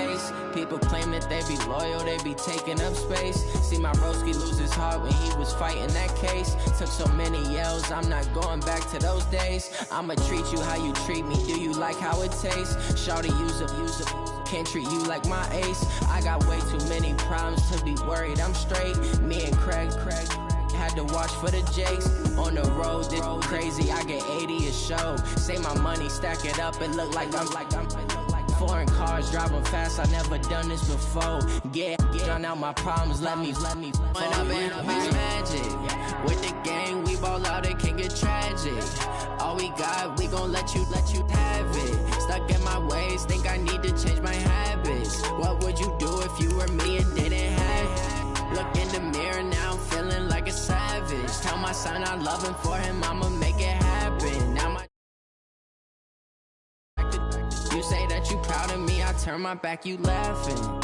face. People claim that they be loyal, they be taking up space. See my broski lose his heart when he was fighting that case. Took so many yells, I'm not going back to those days. I'ma treat you how you treat me, do you like how it tastes? Shawty use a can't treat you like my ace. I got way too many problems to be worried, I'm straight. Me and Craig had to watch for the Jakes. On the road, this crazy, I get 80 a show. Say my money, stack it up, it look like I'm foreign cars, driving fast, I never done this before. Drown out my problems, let me When I've been magic, with the gang, we ball out, it can get tragic. All we got, we gon' let you have it. Stuck in my ways, think I need to change my habits. What would you do if you were me and didn't have it? Look in the mirror now, I'm feeling like a savage. Tell my son I love him, for him I'ma make it happen. Now my you say that you proud of me, I turn my back, you laughing.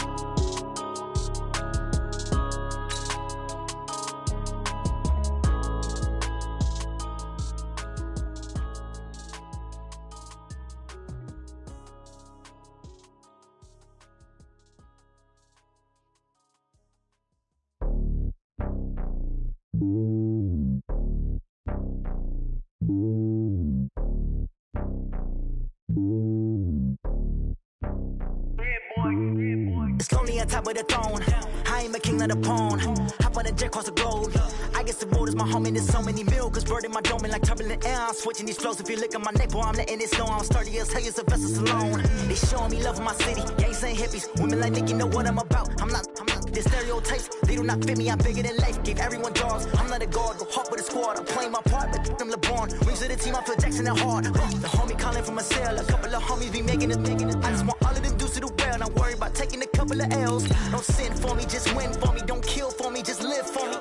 It's lonely on top of the throne. I ain't a king of the pawn. Hop on a jet across the globe. I guess the road is my home and there's so many milkers birding my dome like turbulent air. I'm switching these flows. If you look at my neck, boy, I'm letting it snow. I'm sturdy as hell, it's a vessel alone. They showing me love in my city. Gangs ain't hippies. Women like Nick, you know what I'm about. I'm not the stereotypes. They do not fit me. I'm bigger than life. Gave everyone jaws. I'm not a guard. Go hard with a squad. I'm playing my part, but them LeBron. Rings to the team. I feel Jackson and hard. The homie calling from a cell. A couple of homies be making it. I just want all of them dudes to do well. Not worry about taking a couple of L's. Don't sin for me, just win for me. Don't kill for me, just live for me.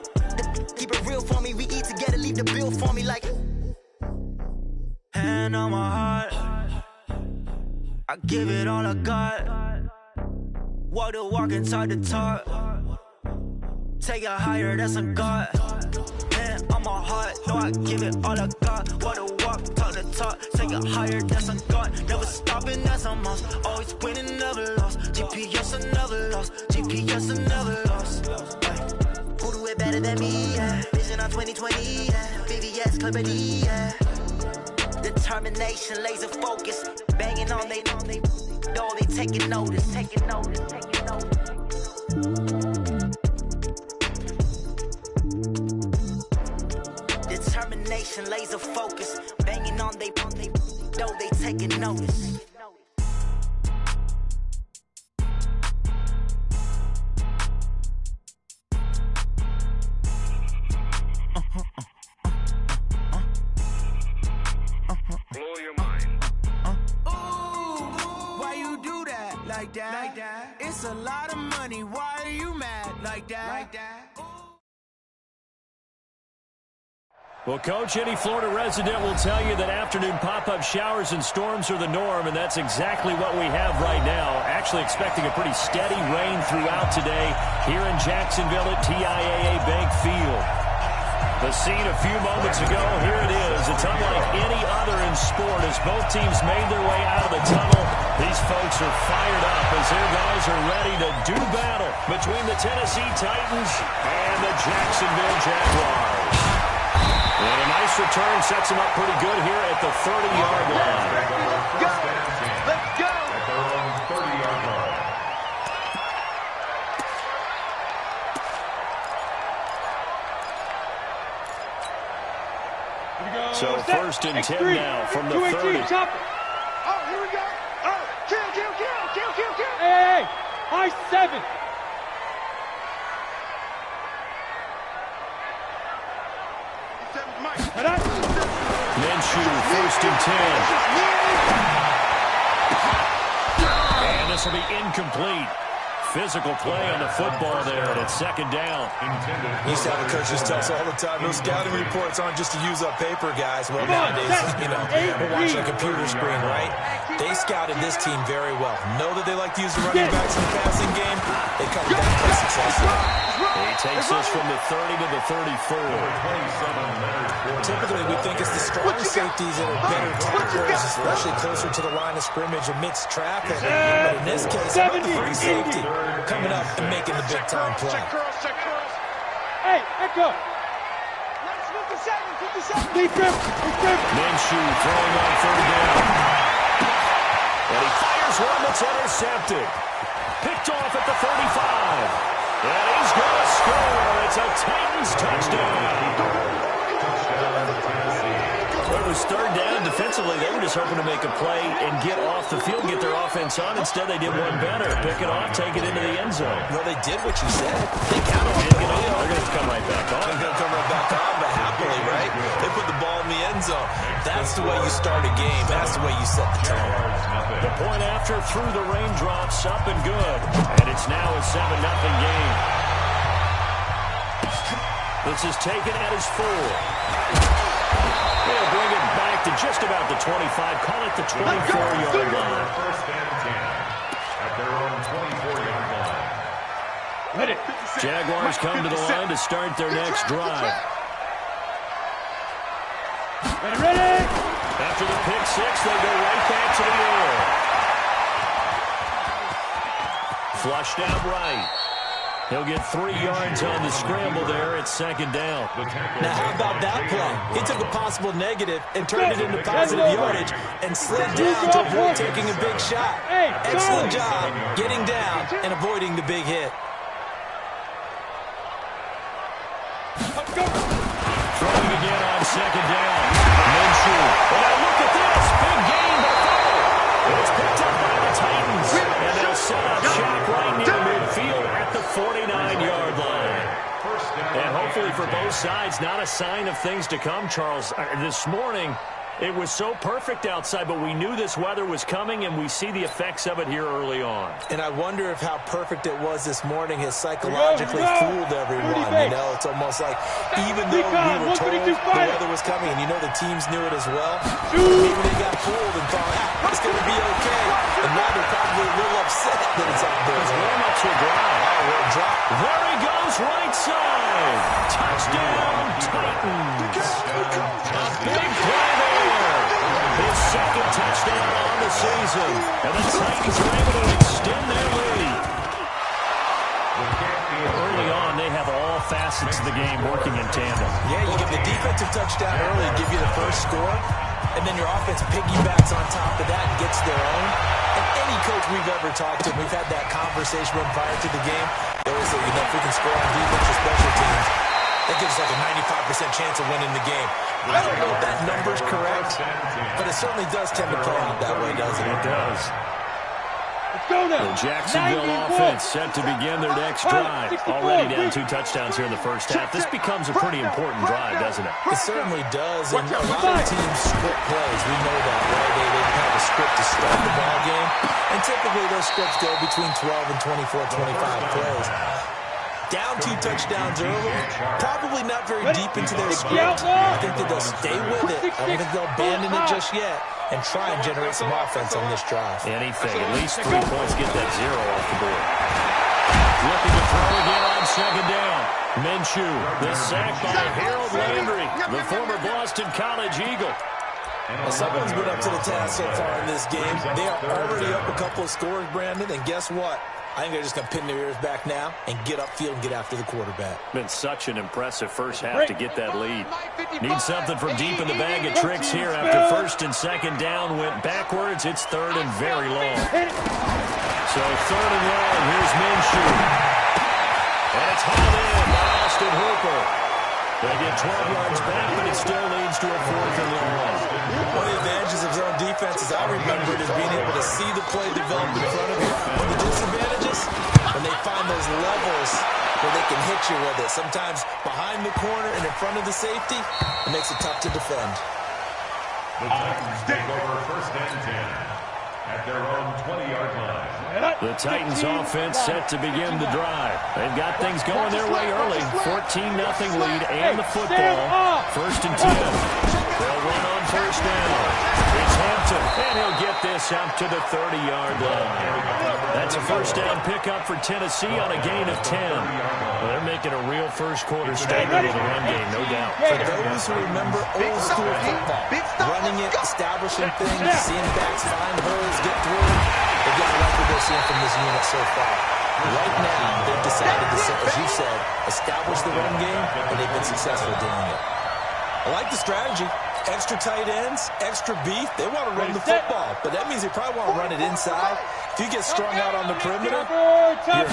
Keep it real for me. We eat together, leave the bill for me like. Hand on my heart, I give it all I got. Walk the walk inside the talk. Take it higher, that's a God. Hand on my heart, no, I give it all I got. Walk the walk, talk the talk. Take it higher, that's a God. Never stopping, that's a must. Always winning, never lost. GPS, I never lost. GPS, I never lost. Who do it better than me? Yeah. Vision on 2020. Yeah. VVS, Clarity. Yeah. Determination, laser focus. Banging on they door, they taking notice. Taking notice. Determination, laser focus. Banging on they door, they taking notice. Blow your mind. Why you do that like that? It's a lot of money. Why are you mad like that? Well, Coach, any Florida resident will tell you that afternoon pop-up showers and storms are the norm, and that's exactly what we have right now. Actually expecting a pretty steady rain throughout today here in Jacksonville at TIAA Bank Field. The scene a few moments ago, here it is. It's unlike any other in sport as both teams made their way out of the tunnel. These folks are fired up as their guys are ready to do battle between the Tennessee Titans and the Jacksonville Jaguars. And a nice return sets them up pretty good here at the 30-yard line. Go! Let's go! At their own 30-yard line. So first and 10 now from the 30. Oh, here we go. Oh, kill. Hey, high 7. Minshew, first and 10. And this will be incomplete. Physical play on the football there, and it's second down. We used to have the coaches tell us all the time, those scouting reports aren't just to use up paper, guys. Well, nowadays, we're watching a computer screen, right? They scouted this team very well. Know that they like to use the running backs in the passing game. They cut it down quite successfully. He takes us from the 30 to the 34. Typically, we think it's the strong safeties that are better tacklers, especially closer to the line of scrimmage amidst traffic. But in this case, how about the free safety coming up and making the big-time play? Hey, Echo. Minshew throwing on third down. And he fires one that's intercepted. Picked off at the 35. And he's going to score. It's a Titans touchdown. It was third down. Defensively, they were just hoping to make a play and get off the field, get their offense on. Instead, they did one better. Pick it off, take it into the end zone. Well, they did what you said. They counted on They're going to come right back on. They're going to come right back on, but happily, right? They put the ball in the end zone. That's the way you start a game. That's the way you set the tone. The point after through the raindrops, up and good. And it's now a 7-0 game. This is taken at his 4. They'll bring it back to just about the 25. Call it the 24-yard line. First and 10 at their own 24-yard line. Jaguars come to the line to start their next drive. Ready. After the pick six, they go right back to the air. Flushed out right. He'll get 3 yards on the scramble there. It's second down. Now, how about that play? He took a possible negative and turned it into positive yardage and slid down to avoid taking a big shot. Excellent job getting down and avoiding the big hit. Throwing again on second down. Minshew. And now look at this. Big gain, but it's picked up by the Titans. And they'll set up shop right near midfield at the 49-yard line. And hopefully for both sides, not a sign of things to come, Charles. This morning, it was so perfect outside, but we knew this weather was coming, and we see the effects of it here early on. And I wonder if how perfect it was this morning has psychologically fooled everyone. You know, it's almost like even though we were told the weather was coming, and you know the teams knew it as well, maybe they got fooled and thought, it's going to be okay. And now they're probably a little upset that it's out there. His warm-ups were dry. There he goes, right side. Touchdown, Titans. A big play there. His second touchdown on the season. And the Titans are able to extend their lead. Early on, they have all facets of the game working in tandem. Yeah, you get the defensive touchdown early, give you the first score, and then your offense piggybacks on top of that and gets their own. And any coach we've ever talked to, we've had that conversation prior to the game. They always say, if we can score on defense or special teams, that gives us like a 95% chance of winning the game. I don't know if that number's correct, but it certainly does tend to play out that way, doesn't it? It does. The Jacksonville offense set to begin their next drive. Already down 2 touchdowns here in the first half. This becomes a pretty important drive, doesn't it? It certainly does, and a lot of teams script plays. We know that, right? They have a script to start the ball game, and typically those scripts go between 12 and 24, 25 plays. Down 2 touchdowns early, probably not very deep into their script. I think that they'll stay with it. I don't think they'll abandon it just yet and try and generate some offense on this drive. Anything, at least 3 points, get that 0 off the board. Looking to throw again on second down. Minshew, the sack by Harold Landry, the former Boston College Eagle. Well, someone's been up to the task so far in this game. They are already up a couple of scores, Brandon, and guess what? I think they're just going to pin their ears back now and get upfield and get after the quarterback. Been such an impressive first half to get that lead. Need something from deep in the bag of tricks here after first and second down went backwards. It's third and very long. So third and long. Here's Minshew. And it's hauled in by Austin Hooper. They get 12 yards back, but it still leads to a 4th and long. One of the advantages of zone defense, as I remember it, is being able to see the play develop in front of you. One of the disadvantages, when they find those levels where they can hit you with it, sometimes behind the corner and in front of the safety, it makes it tough to defend. The Titans take over first and 10 at their own 20-yard line. The Titans offense set to begin the drive. They've got things going their way early. 14-0 lead and the football. 1st and 10. They'll run on 1st down. It's Hampton, and he'll get this out to the 30-yard line. That's a 1st down pickup for Tennessee on a gain of 10. Well, they're making a real first-quarter statement with a run game, no doubt. For those who remember old-school football, running it, establishing things, seeing backs find holes, get through them, they've got to like what they're seeing from this unit so far. Right now, they've decided to, as you said, establish the run game, and they've been successful doing it. I like the strategy. Extra tight ends, extra beef. They want to run the football, but that means they probably want to run it inside. If you get strung out on the perimeter, you're in trouble.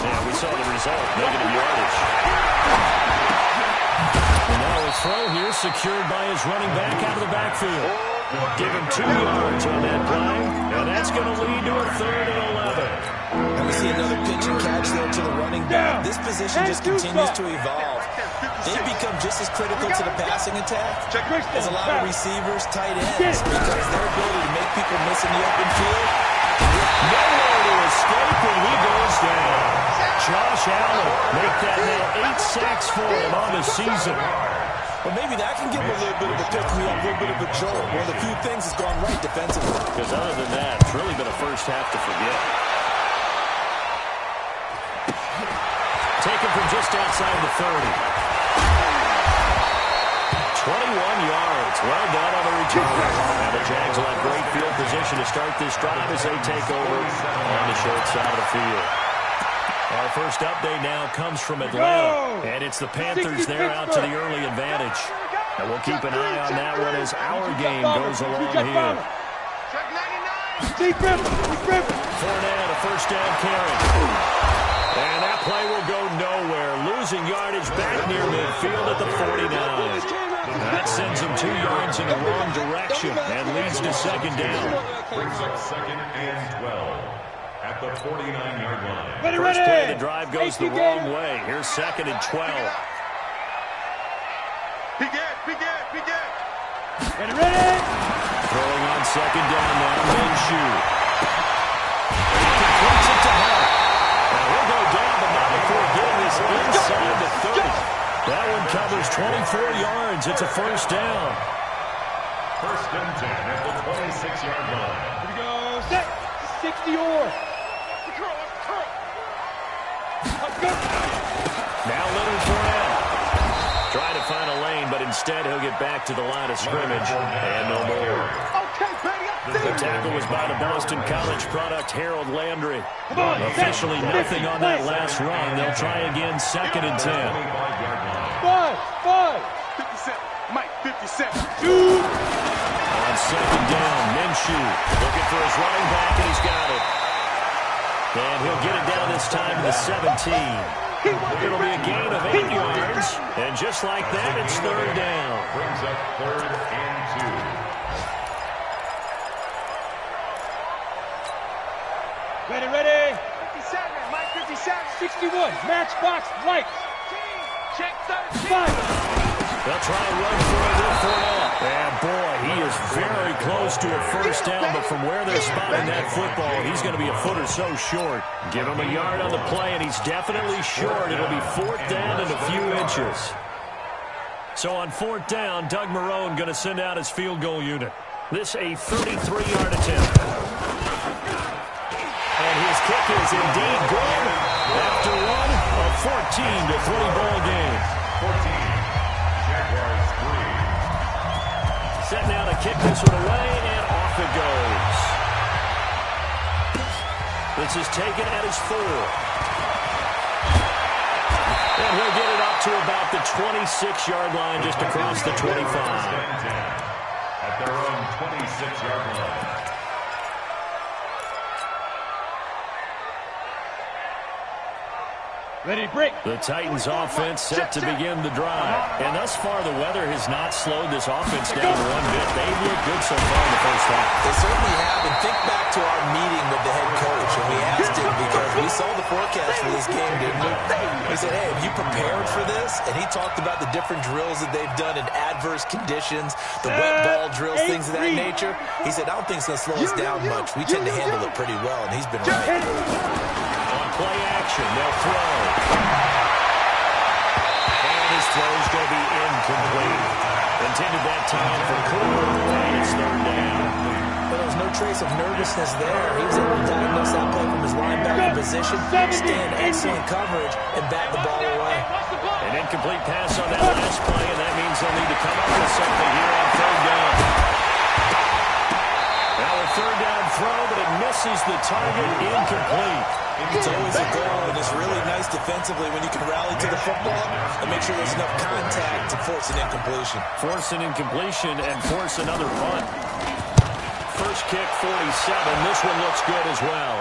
Yeah, we saw the result, negative yardage. And now a throw here secured by his running back out of the backfield. Give him 2 yards on that play, and that's going to lead to a 3rd and 11. And we see another pitch and catch there to the running back. This position just continues to evolve. They become just as critical to the passing attack as a lot of receivers, tight ends, because their ability to make people miss in the open field. Nowhere to escape, and he goes down. Josh Allen make that now 8 sacks for him on the season. Well, maybe that can give him a little bit of a pick-me-up, a little bit of a jolt. One of the few things that's gone right defensively. Because other than that, it's really been a first half to forget. Taken from just outside the 30. 21 yards. Well done on the return. Now the Jags will have great field position to start this drive as they take over on the short side of the field. Our first update now comes from Atlanta, and it's the Panthers. They're out to the early advantage. And we'll keep an eye on that one as our game goes along here. Fournette, a 1st down carry. And that play will go nowhere. Losing yardage back near midfield at the 49. That sends him 2 yards in the wrong direction and leads to 2nd down. Brings up 2nd and 12 at the 49-yard line. First play of the drive goes the wrong way. Here's 2nd and 12. Throwing on 2nd down now, Minshew. He completes it to Hunt. Now he'll go down, but not before getting this inside the 30. That one covers 24 yards. It's a 1st down. 1st and 10 at the 26-yard line. Here we go. Set. 60-or. Now Leonard Fournette. Trying to find a lane, but instead he'll get back to the line of scrimmage and no more. The tackle was by the Boston College product, Harold Landry. Officially nothing on that last run. They'll try again, 2nd and 10. 57. On 2nd down, Minshew looking for his running back, and he's got it. And he'll get it down this time to the 17. It'll be a gain of 8 yards, and just like that, it's 3rd down. Brings up 3rd and 2. Ready. 57, Mike 57. 61, matchbox right. Check 35. They'll try and run for it with Fournette. And boy, he is very close to a 1st down, but from where they're spotting that football, he's going to be a foot or so short. Give him a yard on the play, and he's definitely short. It'll be 4th down and a few inches. So on 4th down, Doug Marrone going to send out his field goal unit. This a 33-yard attempt. And his kick is indeed good. After one, a 14-3 ball game. 14. Jaguars 3. Set now to kick this one away, and off it goes. This is taken at his 4. And he'll get it up to about the 26-yard line, just across the 25. At their own 26-yard line. The Titans offense set to begin the drive. And thus far, the weather has not slowed this offense down one bit. They've looked good so far in the first half. They certainly have. And think back to our meeting with the head coach. And we asked him because we saw the forecast for this game, didn't we? We said, hey, have you prepared for this? And he talked about the different drills that they've done in adverse conditions, the wet ball drills, things of that nature. He said, I don't think it's going to slow us down much. We tend to handle it pretty well, and he's been right. On play action, they'll throw. And his throw's going to be incomplete. Intended that time for Cooper, and it's third down. But there was no trace of nervousness there. He was able to diagnose that play from his linebacker position, stay in excellent coverage, and bat the ball away. An incomplete pass on that last play, and that means they'll need to come up with something here on third down. Now a third down throw, but it misses the target, incomplete. It's always a goal, and it's really nice defensively when you can rally to the football and make sure there's enough contact to force an incompletion. Force an incompletion and force another punt. First kick, 47. This one looks good as well.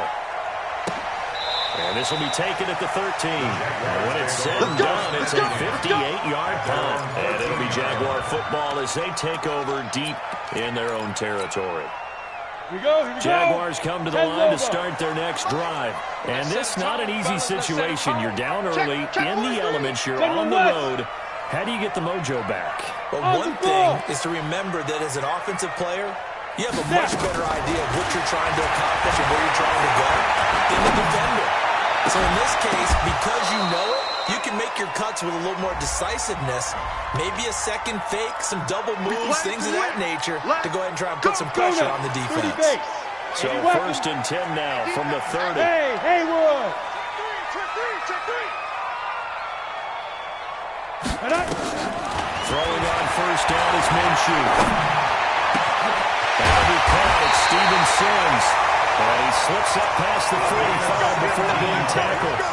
And this will be taken at the 13. And when it's said and done, it's a 58-yard punt. And it'll be Jaguar football as they take over deep in their own territory. Here we go. Jaguars come to the line to start their next drive. And this not an easy situation. You're down early, in the elements, you're on the road. How do you get the mojo back? Well, one thing is to remember that as an offensive player, you have a much better idea of what you're trying to accomplish and where you're trying to go than the defender. So in this case, because you know it, you can make your cuts with a little more decisiveness. Maybe a second fake, some double moves, things of that nature to go ahead and try and put some pressure on the defense. So first and 10 now from the 30. Hey, Haywood! Throwing on first down is Minshew. That'll be caught. It's Steven Sims. And he slips up past the 45 before being tackled.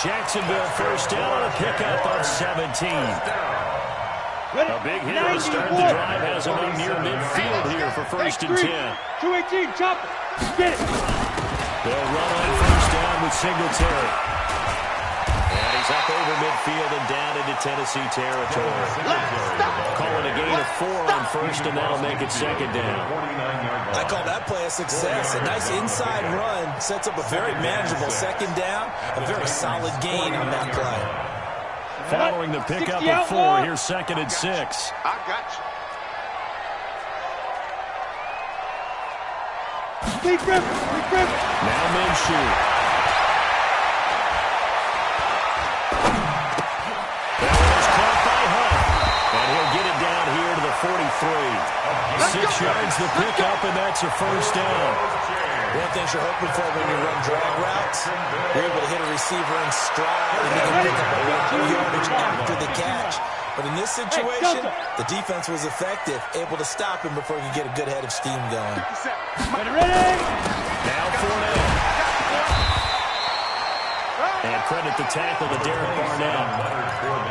Jacksonville first down on a pickup of 17. A big hit to start the drive has him up near midfield here for first and 10. 218, chop it. Get it. They'll run on first down with Singletary. And he's up over midfield and down into Tennessee territory. Calling a gain of 4 on first, and that'll make it second down. I call that play a success. A nice inside run sets up a very manageable second down. A very solid gain on that play. Following the pickup of 4, here's second and 6. I got you. Big grip. Now Minshew. That one is caught by Hunt. And he'll get it down here to the 43. 6 yards the pickup, and that's a first down. One of the things you're hoping for when you run drag routes, you're able to hit a receiver in stride and he can pick up a yardage after the catch. But in this situation, the defense was effective, able to stop him before he could get a good head of steam going. Ready? Now Fournette. And credit the tackle to Derek Barnett.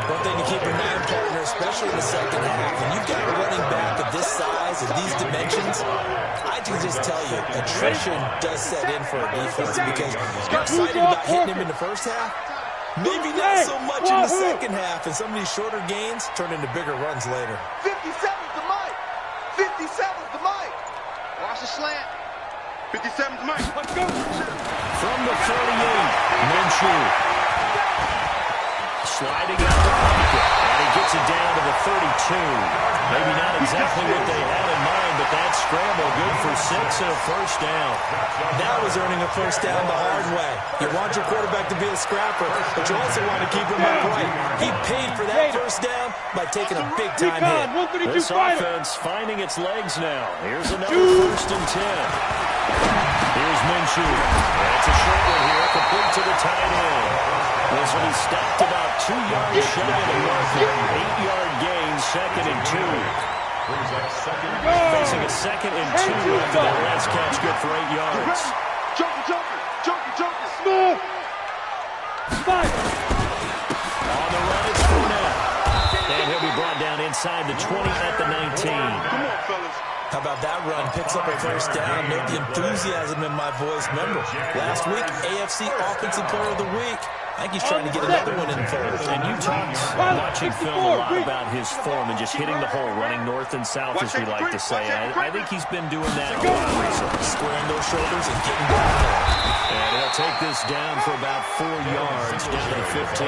One thing to keep in mind, partner, especially in the second half, when you've got a running back of this size and these dimensions, I can just tell you, attrition does set in for a defense because you're excited about hitting him in the first half. Maybe not so much in the second half, and some of these shorter gains turn into bigger runs later. 57's the mic. 57's the mic. Watch the slant. 57's the mic. Let's go. From the 38, Minshew. Sliding out the pocket, and he gets it down to the 32. Maybe not exactly what they had in mind, but that scramble good for 6 and a first down. That was earning a first down the hard way. You want your quarterback to be a scrapper, but you also want to keep him upright. He paid for that first down by taking a big-time hit. This offense finding its legs now. Here's another first and 10. Here's Minshew. And it's a short one here, complete to the tight end. This will be stopped about 2 yards shy of the marker. 8-yard gain, second and 2. Facing a second and 2 after that last catch, good for 8 yards. Joker. Smooth. Five. On the run, it's Fournette. And he'll be brought down inside the 20 at the 19. Come on, fellas. How about that run? Picks up a first down. Note the enthusiasm in my voice. Remember, last week, AFC Offensive Player of the Week. I think he's trying to get another one in first. And you talked watching film a lot about his form and just hitting the hole, running north and south, as we like to say. I think he's been doing that a lot recently. Squaring those shoulders and getting down there. And he'll take this down for about 4 yards, down to the 15.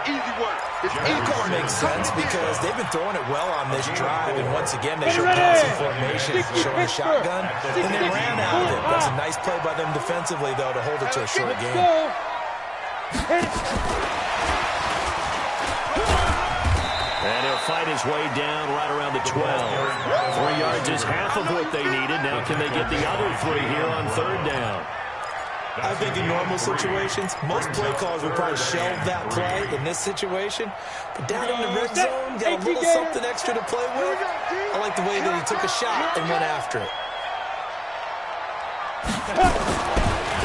Easy work. The call makes sense because they've been throwing it well on this drive, and once again they show passing formations, showing a shotgun, and they ran out of it. That's a nice play by them defensively, though, to hold it to a short game. And he'll fight his way down right around the 12. 3 yards is half of what they needed. Now can they get the other 3 here on 3rd down? I think in normal situations, most play callers would probably shelve that play in this situation. But down in the red zone, got a little something extra to play with. I like the way that he took a shot and went after it.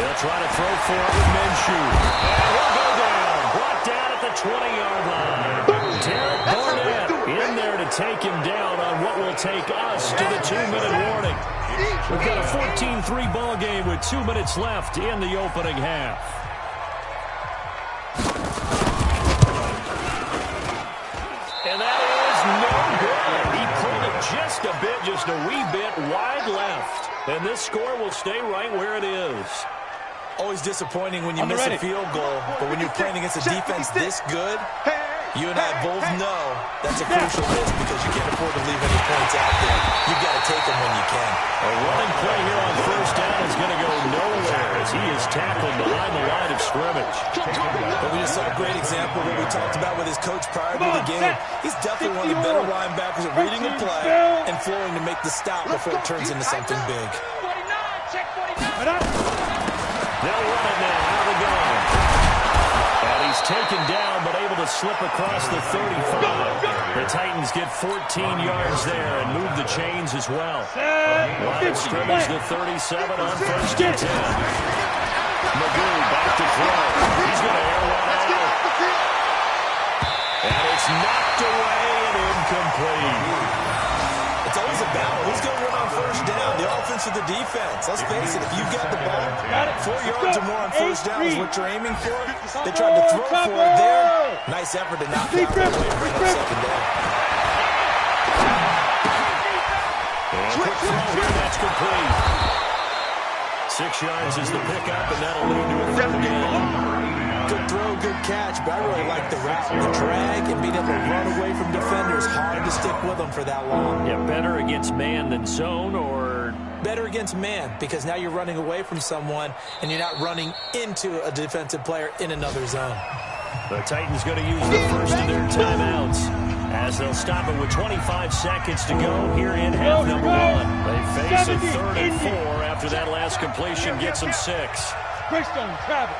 They'll try to throw for it with Minshew. And he'll go down. Brought down at the 20-yard line. Derek Barnett in there to take him down on what will take us to the 2-minute warning. We've got a 14-3 ball game with 2 minutes left in the opening half. And that is no good. He pulled it just a bit, just a wee bit wide left. And this score will stay right where it is. Always disappointing when you miss a field goal, but when you're playing against a defense this good, you and I both know that's a crucial miss because you can't afford to leave any points out there. You've got to take them when you can. A running play here on 1st down is going to go nowhere as he is tackled behind the line of scrimmage. But we just saw a great example of what we talked about with his coach prior to the game. He's definitely one of the better linebackers at reading the play and flowing to make the stop before it turns into something big. They'll run it now out of the gun. And he's taken down but able to slip across the 35. The Titans get 14 yards there and move the chains as well. Line of scrimmage the 37 on 1st and 10. Magoo back to throw. He's going to air one out. And it's knocked away and incomplete. It's always a battle. Who's going to win on 1st down, the offense or the defense? Let's face it, if you've got the ball, 4 yards or more on 1st down is what you're aiming for. They tried to throw for it there. Nice effort to knock that away and bring up 2nd down. And quick throw here, that's complete. 6 yards is the pickup, and that'll lead to a 3rd down. Good throw, good catch, but I really like the route. The drag and being able to run away from defenders, hard to stick with them for that long. Yeah, better against man than zone, or better against man, because now you're running away from someone and you're not running into a defensive player in another zone. The Titans going to use the first of their timeouts as they'll stop it with 25 seconds to go here in half number 1. They face a 3rd and 4 after that last completion gets them 6. Greystone, travel.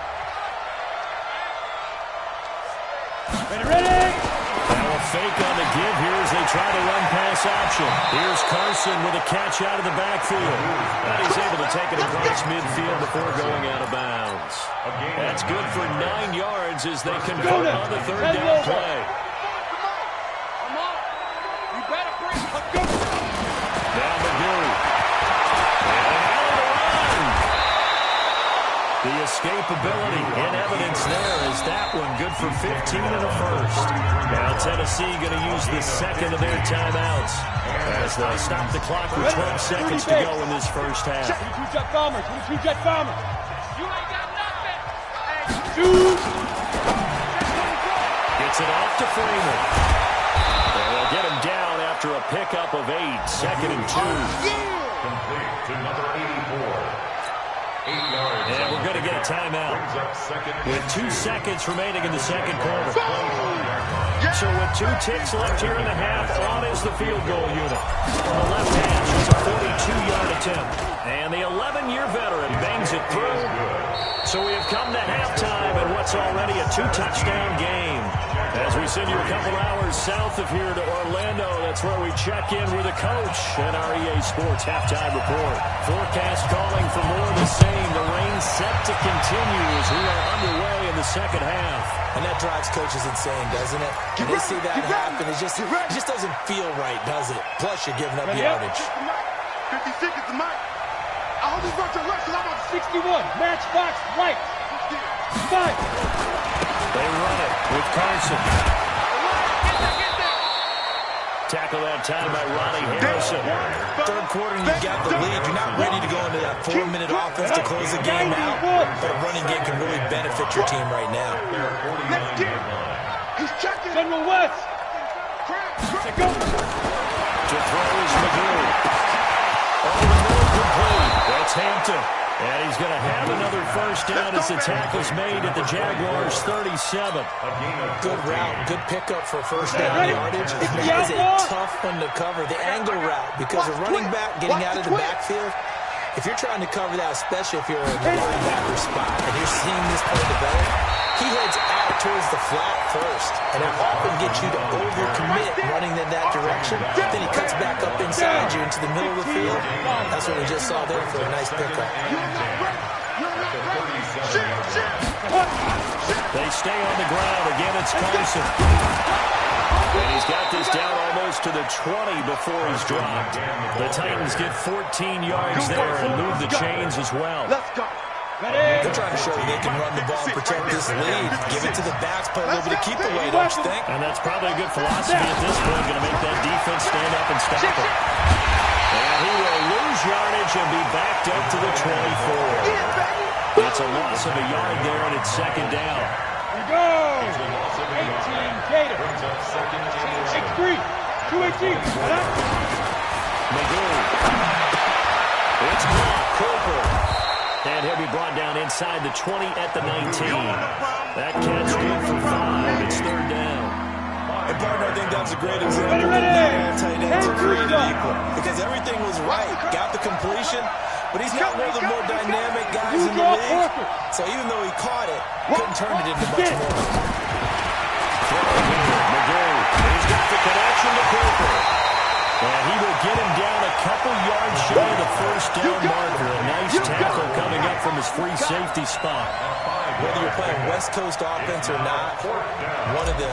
Ready? Now a fake on the give here as they try to run pass option. Here's Carson with a catch out of the backfield. And he's able to take it across midfield before going out of bounds. That's good for 9 yards as they convert on the 3rd down play. Now Magoo. The escapability in evidence there is that one good for 15 and a 1st. Now Tennessee going to use the 2nd of their timeouts as they'll stop the clock with 12 seconds to go in this 1st half. 22 jet bombers. 22 jet bombers. You ain't got nothing. Gets it off to Freeman. And they'll get him down after a pickup of 8. 2nd and 2. Complete to number 84. 8 yards. And we're going to get a timeout with 2 seconds remaining in the 2nd quarter. So with 2 ticks left here in the half, on is the field goal unit. On the left hash, it's a 42-yard attempt. And the 11-year veteran bangs it through. So we have come to halftime in what's already a 2-touchdown game. As we send you a couple hours south of here to Orlando, that's where we check in with a coach at our EA Sports Halftime Report. Forecast calling for more of the same. The rain set to continue as we are underway in the 2nd half. And that drives coaches insane, doesn't it? When they see that happen, it just doesn't feel right, does it? Plus, you're giving up yardage. 50 seconds to Mike. I hope he's about to rush because I'm on 61. Matchbox right. 5. They run it with Carson. Tackle that time by Ronnie Harrison. Third quarter and you got the lead. You're not ready to go into that 4-minute offense to close the game out. But a running game can really benefit your team right now. He's checking. General West. Go. To throw is McGill. Over the middle, complete. That's Hampton. And he's going to have another first down as the tackle's made at the Jaguars' 37. Good route, good pickup for first down yardage. That is a tough one to cover. The angle route, because a running back getting out of the backfield, if you're trying to cover that, especially if you're in the linebacker spot and you're seeing this play develop, he heads out towards the flat first, and that often gets you to overcommit running in that direction. Then he cuts back up inside you into the middle of the field. That's what we just saw there for a nice pickup. They stay on the ground. Again, it's Carson. And he's got this down almost to the 20 before he's dropped. The Titans get 14 yards there and move the chains as well. Let's go. They're trying to show you they can run the ball and protect this lead. Give it to the backs, play a little bit of keep away, don't you think? And that's probably a good philosophy at this point. Going to make that defense stand up and stop him. And he will lose yardage and be backed up to the 24. It's a loss of a yard there, and it's second down. We go. 18 Gator. 8-3. 2-18. McGill. It's caught. Cooper. And he'll be brought down inside the 20 at the 19. That catch good for 5. It's third down. And partner, I think that's a great example of not all tight ends are created equal. Because everything was right. Got the completion, but he's not one of the more dynamic guys in the league. So even though he caught it, couldn't turn it into much more. McGill. He's got the connection to Cooper. And he will get him down a couple yards shy of the first down marker. A nice tackle coming up from his free safety spot. Whether you're playing West Coast offense or not, one of the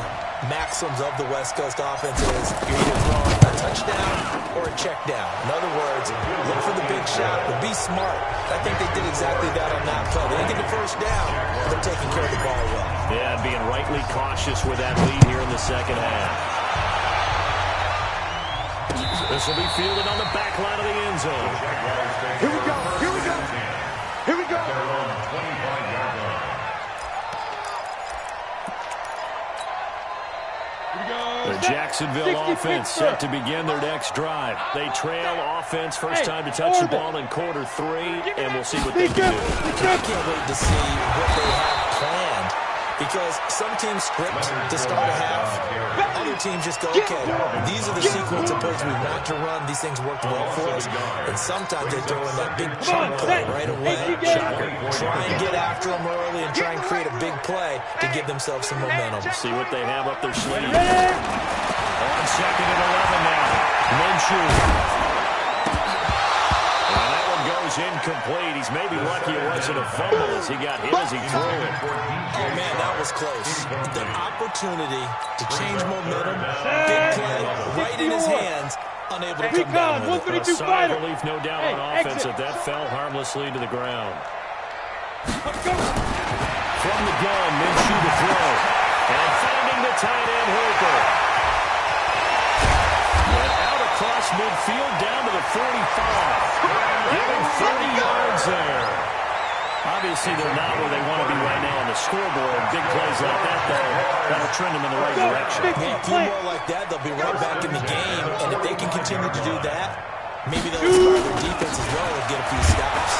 maxims of the West Coast offense is you're either throwing a touchdown or a check down. In other words, look for the big shot, but be smart. I think they did exactly that on that play. They didn't get the first down, but they're taking care of the ball well. Yeah, being rightly cautious with that lead here in the second half. This will be fielded on the back line of the end zone. Here we go. Here we go. Here we go. The Jacksonville offense set to begin their next drive. They trail offense, first time to touch the ball in quarter 3, and we'll see what they can do. I can't wait to see what they have planned, because some teams script to start a half. Other teams just go, okay, these are the sequence of plays we want to run. These things worked well for us. And sometimes they throw in that big chunk play right away. Shocker. Try and get after them early and try and create a big play to give themselves some momentum. See what they have up their sleeve. On second and 11 now. Minshew. And that one goes incomplete. He's maybe lucky it wasn't a fumble as he got hit as he threw it. Oh, man, that was close. The opportunity to change momentum, big play, right in his hands, unable to come down with it. A sigh of relief, no doubt, on offense that fell harmlessly to the ground. From the gun, Minshew to throw. And finding the tight end, Hooper. And out across midfield, down to the 45. Giving 30 yards there. Obviously, they're not where they want to be right now on the scoreboard. Big plays like that, though, that'll trend them in the right direction. Yeah, a few more like that, they'll be right back in the game. And if they can continue to do that, maybe they'll inspire their defense as well and get a few stops.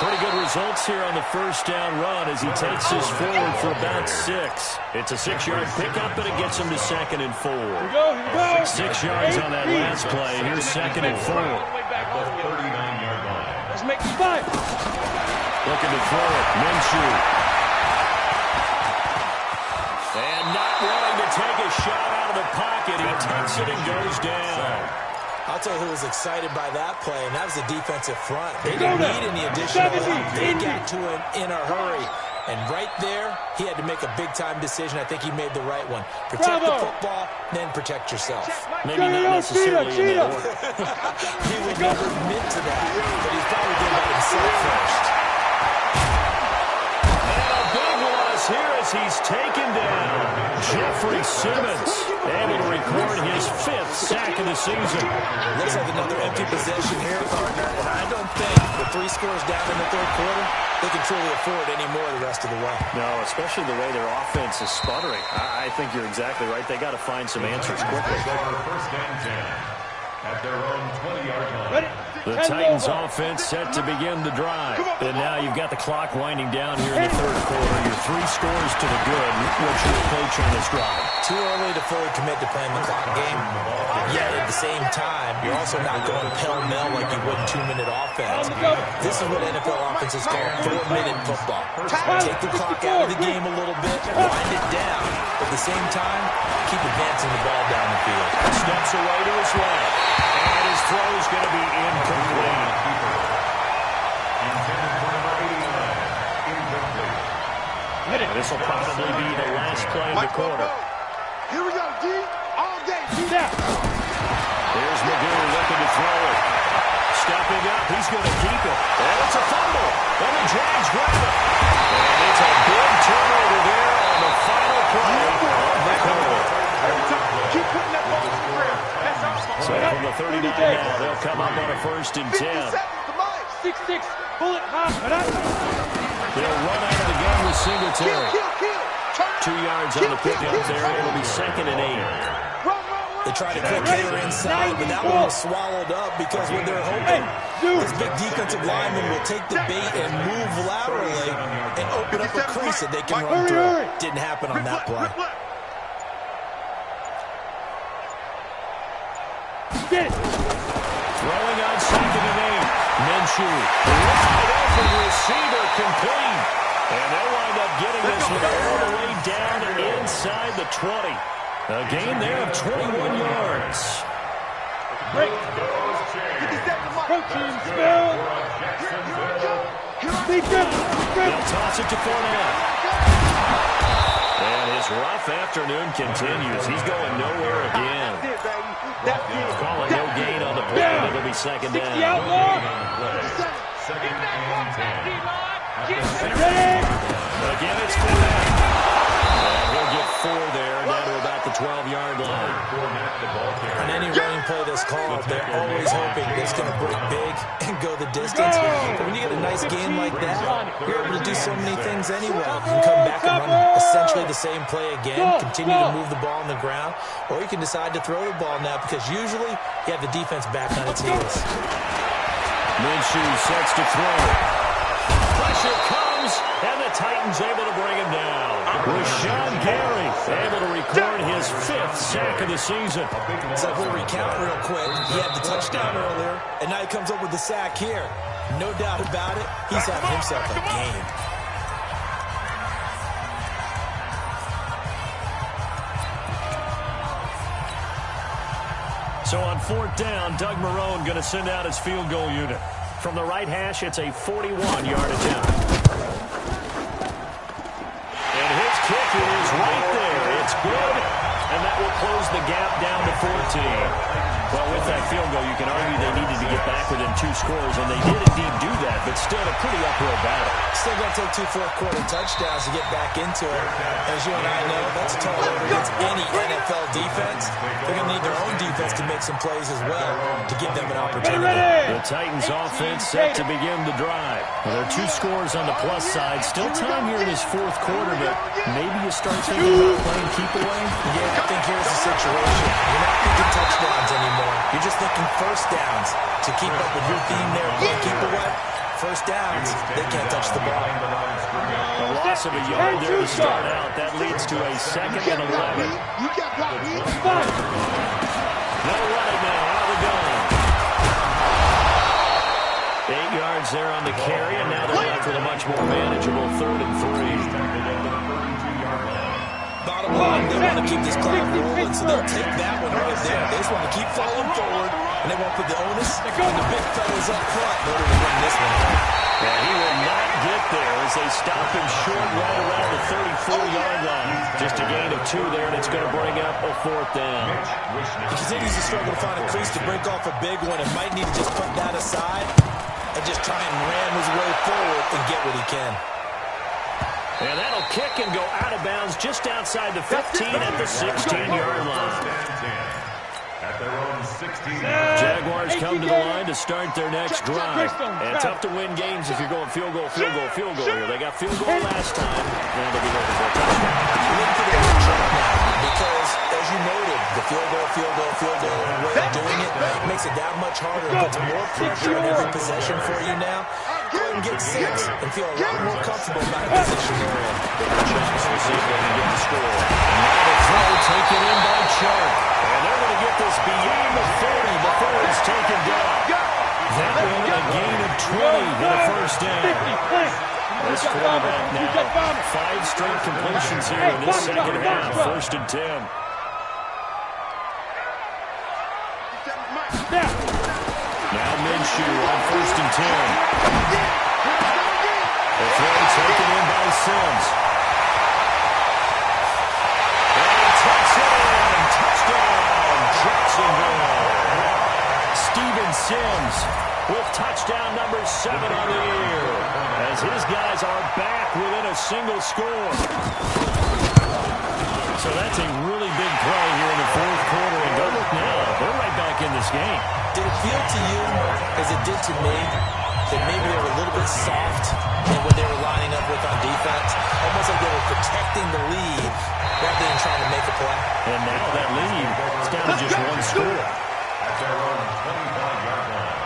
Pretty good results here on the first down run as he takes this forward for about 6. It's a 6-yard pickup, and it gets him to 2nd and 4. 6 yards on that last play. Here's 2nd and 4. Let's make it 5. Looking to throw it. Minshew. And not wanting to take a shot out of the pocket. He takes it and goes down. I'll tell you who was excited by that play, and that was the defensive front. They didn't need any additional help. They got to him in a hurry. And right there, he had to make a big-time decision. I think he made the right one. Protect the football, then protect yourself. Maybe not necessarily in that order. He would never admit to that, but he's probably doing that himself first. And a big loss here as as he's taken down. Jeffrey Simmons able to record his 5th sack of the season. Looks like another empty possession here, partner. And I don't think with 3 scores down in the third quarter, they can truly afford any more the rest of the way. No, especially the way their offense is sputtering. I think you're exactly right. They got to find some answers quickly. First and 10 at their own 20-yard line. The Titans offense set to begin the drive. And now you've got the clock winding down here in the third quarter. You're 3 scores to the good. What's your approach on this drive? Too early to fully commit to playing the clock game. Yet at the same time, you're also not going pell-mell like you would 2-minute offense. This is what NFL offenses call 4-minute football. Take the clock out of the game a little bit, wind it down. At the same time, keep advancing the ball down the field. Steps away to his left. And his throw is going to be incomplete. This will probably be the last play of the quarter. Here we go, D. All day. There's Magoo looking to throw it. Stepping up, he's going to keep it. And it's a fumble. And the Jags grab it. And it's a big turnover there on the final play of the quarter. Keep putting that ball on the ground. That's awesome. So from the 39 now, they'll come up on a 1st and 10. 6-6, bullet hop. They'll run out of the gun with Singletary. 2 yards on the pickup there. It'll be 2nd and 8. They try to quick hitter inside, but that one was swallowed up because what they're hoping, this big defensive lineman will take the bait and move laterally and open up a crease that they can run through. Didn't happen on that play. Throwing on 2nd and 8. Minshew. Wide open receiver complete. And they'll wind up getting this one all the way down inside the 20. A gain there of 21 yards. Break. Protein spell. They'll toss it to Fournette. And his rough afternoon continues. He's going nowhere again. Calling no gain on the play, and it'll be 2nd down. Again, it's Fournette. And he'll get 4 there, down to about the 12-yard line. On any running play that's called, they're always hoping it's going to break big and go the distance. But when you get a nice gain like that, you're able to do so many things anyway. You can come back and run essentially the same play again, continue to move the ball on the ground, or you can decide to throw the ball now because usually you have the defense back on its heels. Minshew sets to throw. Pressure comes, and the Titans able to bring him down. Rashawn Gary able to record his 5th sack of the season. So if we recount real quick, he had the touchdown earlier, and now he comes up with the sack here. No doubt about it, he's having himself a game. So on 4th down, Doug Marrone going to send out his field goal unit. From the right hash, it's a 41-yard attempt. And his kick is right there. It's good, and that will close the gap down to 14. Well, with that field goal, you can argue they needed to get back within 2 scores, and they did indeed do that, but still a pretty uphill battle. Still going to take 2 fourth-quarter touchdowns to get back into it. As you and I know, that's a tall order against any NFL defense. They're going to need their own defense to make some plays as well to give them an opportunity. The Titans offense set to begin the drive. Well, there are 2 scores on the plus side. Still time here in this 4th quarter, but maybe you start thinking about playing keep away? Yeah, I think here's the situation. You're not thinking touchdowns anymore. You're just thinking first downs to keep up with your theme there. Playing keep away. First downs, they can't touch the ball. A loss of a yard there to start out. That leads to a 2nd and 11. They'll run it now out of the gun. 8 yards there on the carry, and now they're left with a much more manageable 3rd and 3. Bottom line, they want to keep this clock rolling, so they'll take that one right there. They just want to keep falling forward, and they won't put the onus on the big fellas up front in order to win this one. And he will not get there as they stop him short right around the 34-yard line. Just a gain of 2 there, and it's going to bring up a 4th down. He continues to struggle to find a crease to break off a big one and might need to just put that aside and just try and ram his way forward and get what he can. And that'll kick and go out of bounds just outside the 15 at the 16-yard line. At their own 16. Jaguars come to the line to start their next drive. And tough to win games if you're going field goal here. They got field goal last time. Now they'll be looking for a touchdown. Because, as you noted, the field goal way of doing it makes it that much harder and puts more pressure on every possession for you now. Go ahead and get 6 and feel a lot more comfortable about the position they're in. We'll see if they can get the score. And now the throw taken in by Chark. And they're going to get this beyond the 40 before it's taken down. That will be a gain of 20 and a first down. This quarterback now, 5 straight completions here in this second half. First and 10. Now Minshew on first and 10. The throw taken in by Sims. And he takes it in. Touchdown, Jacksonville. Steven Sims with touchdown number 7 on the year, as his guys are back within a single score. So that's a really big play here in the fourth quarter. And go look now, they're right back in this game. Did it feel to you, as it did to me, that maybe they were a little bit soft in what they were lining up with on defense? Almost like they were protecting the lead rather than trying to make a play. And now that lead is down to just one score. At their own 25-yard line.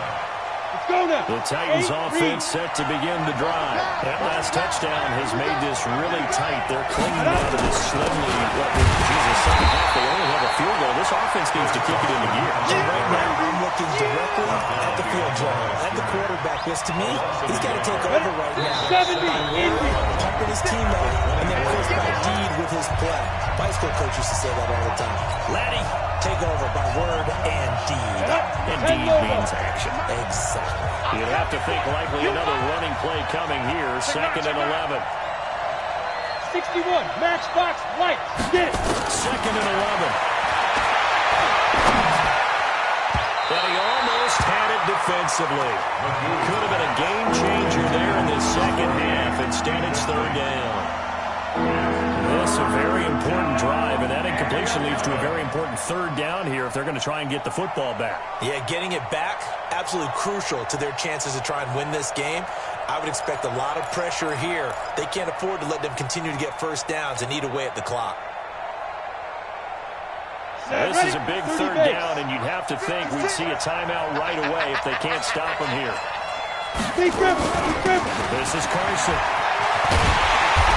The Titans offense set to begin the drive. That last touchdown has made this really tight. They're clinging out of this slim lead. Second half, they only have a field goal. This offense needs to kick it into gear. And right now, I'm looking directly at the field general, at the quarterback, because to me, he's got to take over right now. Pumping his team out, and then, of course, by deed with his play. My high school coach used to say that all the time. Laddie, take over by word and deed. And deed means action. Exactly. You'd have to think likely another running play coming here. Second and 11. 61, matchbox, white, get it. Second and 11. But he almost had it defensively. Could have been a game changer there in this second half. Instead, it's third down. This a very important drive, and that incompletion leads to a very important third down here if they're going to try and get the football back. Yeah, getting it back, absolutely crucial to their chances to try and win this game. I would expect a lot of pressure here. They can't afford to let them continue to get first downs and eat away at the clock. This is a big third down, and you'd have to think we'd see a timeout right away if they can't stop them here. This is Carson.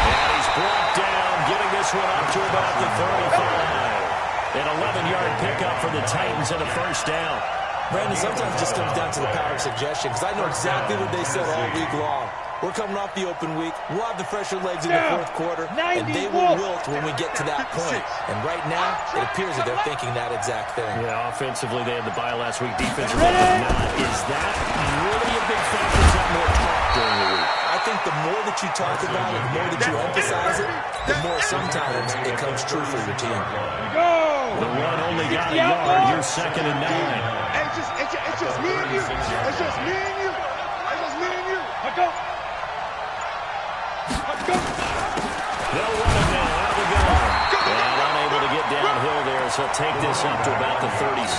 And he's brought down, getting this one up to about the 35. An 11-yard pickup for the Titans and a first down. Brandon, sometimes it just comes down to the power of suggestion, because I know exactly what they said all week long. We're coming off the open week. We'll have the fresher legs in the fourth quarter, and they will wilt when we get to that point. And right now, it appears that they're thinking that exact thing. Yeah, offensively, they had the bye last week. Defensively, not. Is that really a big factor? Is that more talk during the week? I think the more that you talk about it, the more that you emphasize it, the more sometimes it comes true for your team. The run only got a yard. Here's second and 9. It's just me and you. It's just me and you. It's just me and you. Let's go. They'll run it now out of the gun. And unable to get downhill there, so he'll take this up to about the 37.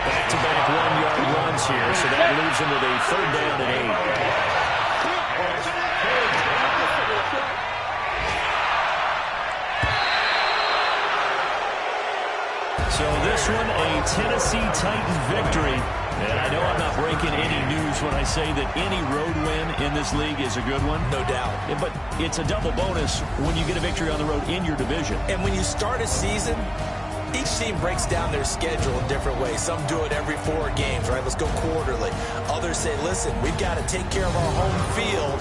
Back-to-back one-yard runs here, so that leaves him with a third down and 8. So this one, a Tennessee Titan victory. And I know I'm not breaking any news when I say that any road win in this league is a good one. No doubt. But it's a double bonus when you get a victory on the road in your division. And when you start a season, each team breaks down their schedule in different ways. Some do it every 4 games, right? Let's go quarterly. Others say, listen, we've got to take care of our home field.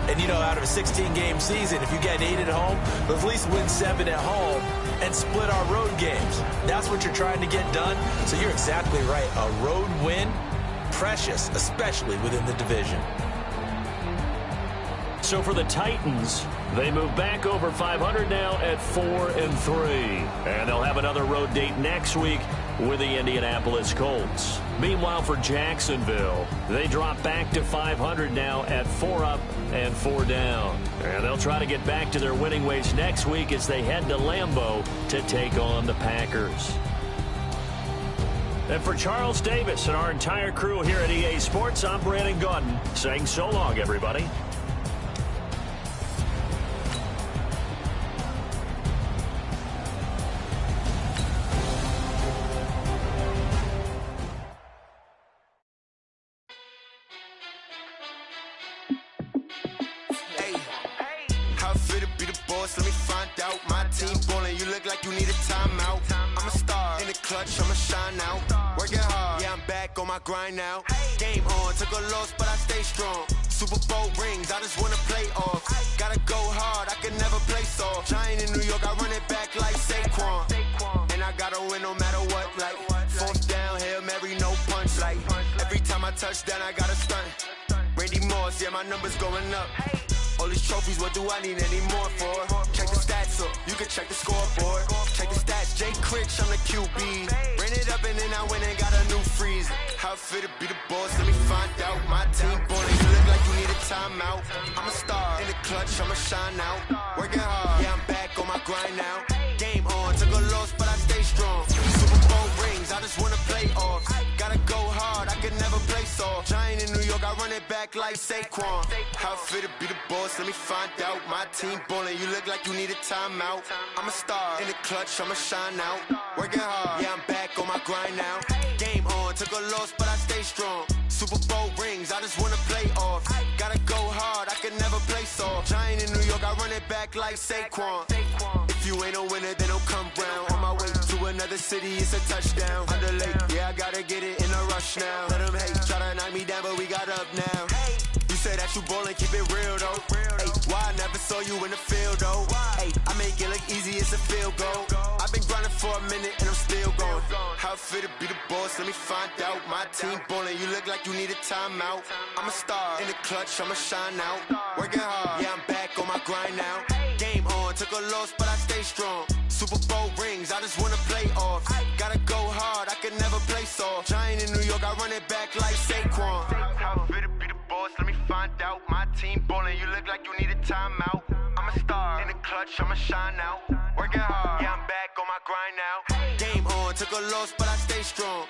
And, you know, out of a 16-game season, if you get 8 at home, let's at least win 7 at home and split our road games. That's what you're trying to get done. So you're exactly right. A road win, precious, especially within the division. So for the Titans, they move back over 500 now at 4-3. And they'll have another road date next week with the Indianapolis Colts. Meanwhile, for Jacksonville, they drop back to 500 now at 4 up and 4 down. And they'll try to get back to their winning ways next week as they head to Lambeau to take on the Packers. And for Charles Davis and our entire crew here at EA Sports, I'm Brandon Gaudin saying so long, everybody. Let me find out my team ballin'. You look like you need a timeout. I'm a star in the clutch, I'ma shine out. Working hard, yeah, I'm back on my grind now. Game on, took a loss, but I stay strong. Super Bowl rings, I just wanna play off. Gotta go hard, I can never play soft. Giant in New York, I run it back like Saquon. And I gotta win no matter what, like fourth down, Hail Mary, no punch. Like every time I touch down, I gotta stunt. Randy Moss, yeah, my numbers going up. All these trophies, what do I need any more for? Check the stats up, you can check the scoreboard. Check the stats, Jay Critch, I'm the QB. Ran it up and then I went and got a new freeze. How it fit to be the boss, let me find out. My team ballin', you look like you need a timeout. I'm a star in the clutch, I'ma shine out. Working hard, yeah, I'm back on my grind now. Game on, took a loss, but I stay strong. Super Bowl rings, I just wanna play off. Gotta go hard, I can never play soft. Giant in New York, I run it back like Saquon. How it fit to be the boss, let me find out. My team ballin', you look like you need a timeout. I'm a star in the clutch, I'ma shine out. Working hard, yeah, I'm back on my grind now. Game on, took a loss, but I stay strong. Super Bowl rings, I just wanna play off. Gotta go hard, I can never play soft. Giant in New York, I run it back like Saquon. If you ain't a winner, then don't come round. On my way to another city, it's a touchdown. Underlay, yeah, I gotta get it in a rush now. Let them hate, try to knock me down, but we got up now. You say that you ballin', keep it real though. Hey, why I never saw you in the field though? Hey, I make it look easy, it's a field goal. I've been grinding for a minute and I'm still going. How it fit to be the boss, let me find out. My team ballin', you look like you need a timeout. I'm a star in the clutch, I'ma shine out. Working hard, yeah, I'm back on my grind now. Game on, took a loss, but I stay strong. Super Bowl rings, I just wanna play off. Gotta go hard, I can never play soft. Giant in New York, I run it back like Saquon. How it fit to be the boss, let me find out. My team ballin', you look like you need a timeout. I'm a star in the clutch, I'ma shine out. Working hard, yeah, I'm back on my grind now. Game on, took a loss, but I stay strong.